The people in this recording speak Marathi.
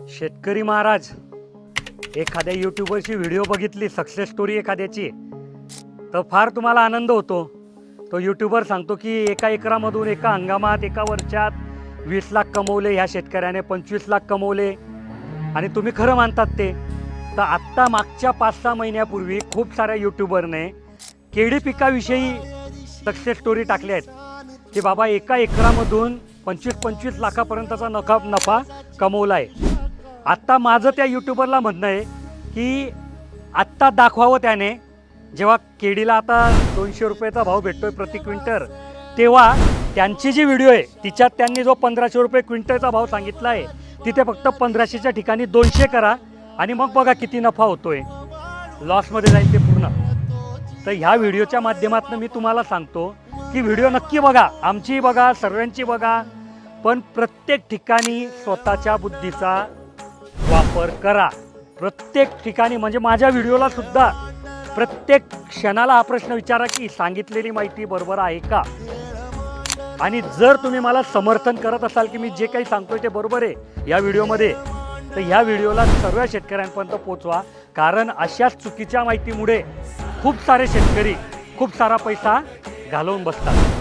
शेतकरी महाराज, एखाद्या यूट्यूबरची व्हिडिओ बघितली, सक्सेस स्टोरी एखाद्याची, तर फार तुम्हाला आनंद होतो. तो यूट्यूबर सांगतो की एका एकरामधून एका हंगामात एका वर्षात 20 लाख कमवले, ह्या शेतकऱ्याने 25 लाख कमवले, आणि तुम्ही खरं मानतात ते. तर आत्ता मागच्या 5-6 महिन्यापूर्वी खूप साऱ्या यूट्यूबरने केळी पिकाविषयी सक्सेस स्टोरी टाकल्या आहेत की बाबा एका एकरामधून 25-25 लाखापर्यंतचा नफा कमवला आहे. आत्ता माझं त्या यूट्यूबरला म्हणणं आहे की आत्ता दाखवावं त्याने, जेव्हा केळीला आता 200 रुपयाचा भाव भेटतोय प्रति क्विंटल, तेव्हा त्यांची जी व्हिडिओ आहे तिच्यात त्यांनी जो 1500 रुपये क्विंटलचा भाव सांगितला आहे, तिथे फक्त 1500च्या ठिकाणी 200 करा आणि मग बघा किती नफा होतोय. लॉसमध्ये जाईल ते पूर्ण. तर ह्या व्हिडिओच्या माध्यमातून मी तुम्हाला सांगतो की व्हिडिओ नक्की बघा, आमची बघा, सर्वांची बघा, पण प्रत्येक ठिकाणी स्वतःच्या बुद्धीचा वापर करा. प्रत्येक ठिकाणी म्हणजे माझ्या व्हिडिओला सुद्धा प्रत्येक क्षणाला हा प्रश्न विचारा की सांगितलेली माहिती बरोबर आहे का. आणि जर तुम्ही मला समर्थन करत असाल की मी जे काही सांगतोय ते बरोबर आहे या व्हिडिओमध्ये, तर ह्या व्हिडिओला सर्व शेतकऱ्यांपर्यंत पोचवा. कारण अशाच चुकीच्या माहितीमुळे खूप सारे शेतकरी खूप सारा पैसा घालवून बसतात.